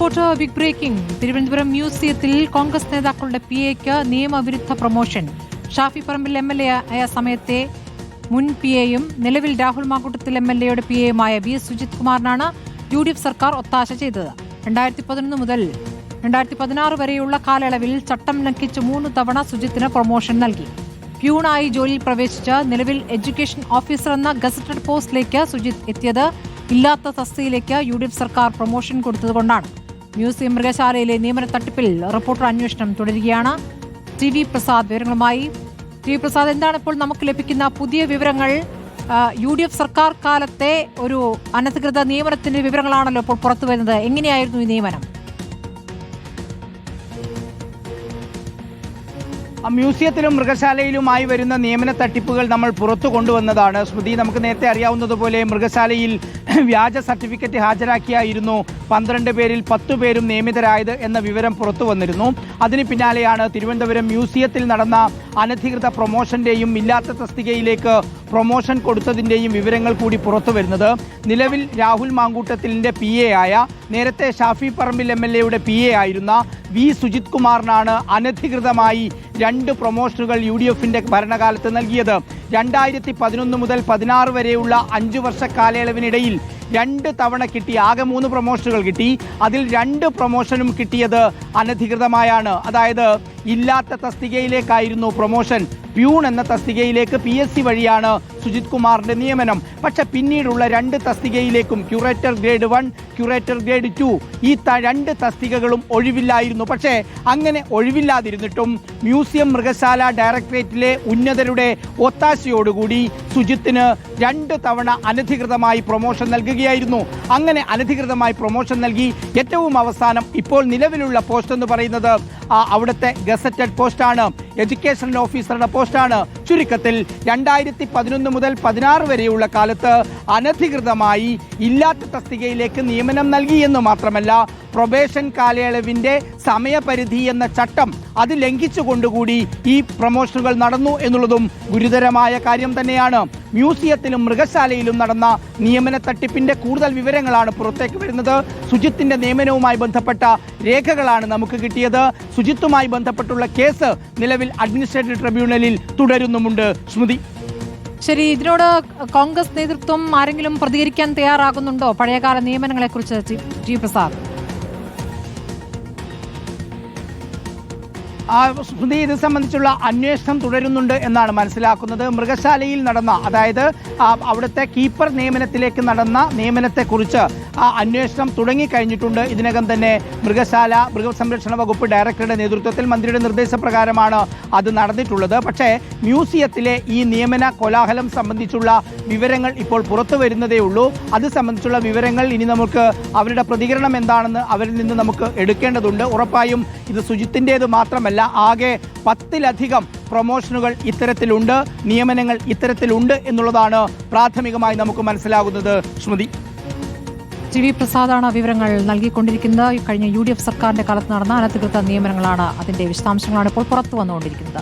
Report big breaking. Thiruvananthapuram മ്യൂസിയത്തിൽ കോൺഗ്രസ് നേതാക്കളുടെ PAക്ക് നിയമവിരുദ്ധ പ്രൊമോഷൻ. ഷാഫി പറമ്പിൽ MLA ആയ സമയത്തെ മുൻ PAയും നിലവിൽ രാഹുൽ മാങ്കൂട്ടത്തിൽ MLAയുടെ PAയുമായ VS സുജിത് കുമാറിനാണ് UDF സർക്കാർ ഒത്താശ ചെയ്തത്. 2011 മുതൽ 2016 വരെയുള്ള കാലയളവിൽ ചട്ടം ലംഘിച്ച് 3 തവണ സുജിത്തിന് പ്രൊമോഷൻ നൽകി. പ്യൂണായി ജോലിയിൽ പ്രവേശിച്ച് നിലവിൽ എഡ്യൂക്കേഷൻ ഓഫീസർ എന്ന ഗസറ്റഡ് പോസ്റ്റിലേക്ക് സുജിത് എത്തിയത് ഇല്ലാത്ത തസ്തികയിലേക്ക് UDF സർക്കാർ പ്രൊമോഷൻ കൊടുത്തതുകൊണ്ടാണ്. മ്യൂസിയം മൃഗശാലയിലെ നിയമന തട്ടിപ്പിൽ റിപ്പോർട്ടർ അന്വേഷണം തുടരുകയാണ്. TV പ്രസാദ് വിവരങ്ങളുമായി. TV പ്രസാദ്, എന്താണ് ഇപ്പോൾ നമുക്ക് ലഭിക്കുന്ന പുതിയ വിവരങ്ങൾ? UDF സർക്കാർ കാലത്തെ ഒരു അനധികൃത നിയമനത്തിന്റെ വിവരങ്ങളാണല്ലോ ഇപ്പോൾ പുറത്തു വരുന്നത്. എങ്ങനെയായിരുന്നു ഈ നിയമനം? മ്യൂസിയത്തിലും മൃഗശാലയിലുമായി വരുന്ന നിയമന തട്ടിപ്പുകൾ നമ്മൾ പുറത്തു കൊണ്ടുവന്നതാണ്. സ്മൃതി, നമുക്ക് നേരത്തെ അറിയാവുന്നതുപോലെ മൃഗശാലയിൽ വ്യാജ സർട്ടിഫിക്കറ്റ് ഹാജരാക്കിയായിരുന്നു 12 പേരിൽ 10 പേരും നിയമിതരായത് എന്ന വിവരം പുറത്തു വന്നിരുന്നു. അതിന് പിന്നാലെയാണ് തിരുവനന്തപുരം മ്യൂസിയത്തിൽ നടന്ന അനധികൃത പ്രൊമോഷന്റെയും ഇല്ലാത്ത തസ്തികയിലേക്ക് പ്രൊമോഷൻ കൊടുത്തതിൻ്റെയും വിവരങ്ങൾ കൂടി പുറത്തു വരുന്നത്. നിലവിൽ രാഹുൽ മാങ്കൂട്ടത്തിലിൻ്റെ PA ആയ, നേരത്തെ ഷാഫി പറമ്പിൽ MLAയുടെ PA ആയിരുന്ന V സുജിത് കുമാറിനാണ് അനധികൃതമായി 2 പ്രൊമോഷനുകൾ UDFിൻ്റെ ഭരണകാലത്ത് നൽകിയത്. 2011 മുതൽ 16 വരെയുള്ള 5 വർഷ കാലയളവിനിടയിൽ 2 തവണ കിട്ടി. ആകെ 3 പ്രൊമോഷനുകൾ കിട്ടി. അതിൽ 2 പ്രൊമോഷനും കിട്ടിയത് അനധികൃതമായാണ്. അതായത് ഇല്ലാത്ത തസ്തികയിലേക്കായിരുന്നു പ്രൊമോഷൻ. പ്യൂൺ എന്ന തസ്തികയിലേക്ക് PSC വഴിയാണ് സുജിത് കുമാറിന്റെ നിയമനം. പക്ഷെ പിന്നീടുള്ള 2 തസ്തികയിലേക്കും ക്യൂറേറ്റർ ഗ്രേഡ് 1, ക്യൂറേറ്റർ ഗ്രേഡ് 2 ഈ 2 തസ്തികകളും ഒഴിവില്ലായിരുന്നു. പക്ഷേ അങ്ങനെ ഒഴിവില്ലാതിരുന്നിട്ടും മ്യൂസിയം മൃഗശാല ഡയറക്ടറേറ്റിലെ ഉന്നതരുടെ ഒത്താശയോടുകൂടി സുജിത്തിന് 2 തവണ അനധികൃതമായി പ്രൊമോഷൻ നൽകുകയായിരുന്നു. അങ്ങനെ അനധികൃതമായി പ്രൊമോഷൻ നൽകി ഏറ്റവും അവസാനം ഇപ്പോൾ നിലവിലുള്ള പോസ്റ്റ് എന്ന് പറയുന്നത് അവിടുത്തെ ഗസറ്റഡ് പോസ്റ്റാണ്, എഡ്യൂക്കേഷൻ ഓഫീസറുടെ പോസ്റ്റാണ്. ചുരുക്കത്തിൽ 2011 മുതൽ 16 വരെയുള്ള കാലത്ത് അനധികൃതമായി ഇല്ലാത്ത തസ്തികയിലേക്ക് നിയമനം നൽകിയെന്ന് മാത്രമല്ല, പ്രൊബേഷൻ കാലയളവിൻ്റെ സമയപരിധി എന്ന ചട്ടം അത് ലംഘിച്ചുകൊണ്ടുകൂടി ഈ പ്രൊമോഷനുകൾ നടന്നു എന്നുള്ളതും ഗുരുതരമായ കാര്യം തന്നെയാണ്. മ്യൂസിയത്തിലും മൃഗശാലയിലും നടന്ന നിയമന തട്ടിപ്പിന്റെ കൂടുതൽ വിവരങ്ങളാണ് പുറത്തേക്ക് വരുന്നത്. സുജിത്തിന്റെ നിയമനവുമായി ബന്ധപ്പെട്ട രേഖകളാണ് നമുക്ക് കിട്ടിയത്. സുജിത്തുമായി ബന്ധപ്പെട്ടുള്ള കേസ് നിലവിൽ അഡ്മിനിസ്ട്രേറ്റീവ് ട്രിബ്യൂണലിൽ തുടരുന്നുമുണ്ട്. സ്മൃതി, ശരി, ഇതിനോട് കോൺഗ്രസ് നേതൃത്വം ആരെങ്കിലും പ്രതികരിക്കാൻ തയ്യാറാകുന്നുണ്ടോ? പഴയകാല നിയമനങ്ങളെക്കുറിച്ച് TV പ്രസാദ്. സ്മൃതി, ഇത് സംബന്ധിച്ചുള്ള അന്വേഷണം തുടരുന്നുണ്ട് എന്നാണ് മനസ്സിലാക്കുന്നത്. മൃഗശാലയിൽ നടന്ന, അതായത് അവിടുത്തെ കീപ്പർ നിയമനത്തിലേക്ക് നടന്ന നിയമനത്തെക്കുറിച്ച് അന്വേഷണം തുടങ്ങിക്കഴിഞ്ഞിട്ടുണ്ട്. ഇതിനകം തന്നെ മൃഗശാല മൃഗസംരക്ഷണ വകുപ്പ് ഡയറക്ടറുടെ നേതൃത്വത്തിൽ മന്ത്രിയുടെ നിർദ്ദേശപ്രകാരമാണ് അത് നടന്നിട്ടുള്ളത്. പക്ഷേ മ്യൂസിയത്തിലെ ഈ നിയമന കോലാഹലം സംബന്ധിച്ചുള്ള വിവരങ്ങൾ ഇപ്പോൾ പുറത്തു വരുന്നതേ ഉള്ളൂ. അത് സംബന്ധിച്ചുള്ള വിവരങ്ങൾ ഇനി നമുക്ക് അവരുടെ പ്രതികരണം എന്താണെന്ന് അവരിൽ നിന്ന് നമുക്ക് എടുക്കേണ്ടതുണ്ട്. ഉറപ്പായും ഇത് സുജിത്തിൻ്റേത് മാത്രമല്ല, ആകെ 10-ലധികം പ്രൊമോഷനുകൾ ഇത്തരത്തിലുണ്ട്, നിയമനങ്ങൾ ഇത്തരത്തിലുണ്ട് എന്നുള്ളതാണ് പ്രാഥമികമായി നമുക്ക് മനസ്സിലാകുന്നത്. സ്മൃതി, TV പ്രസാദാണ് വിവരങ്ങൾ നൽകിക്കൊണ്ടിരിക്കുന്നത്. കഴിഞ്ഞ UDF സർക്കാരിന്റെ കാലത്ത് നടന്ന അനധികൃത നിയമനങ്ങളാണ്, അതിന്റെ വിശദാംശങ്ങളാണ് ഇപ്പോൾ പുറത്തു വന്നുകൊണ്ടിരിക്കുന്നത്.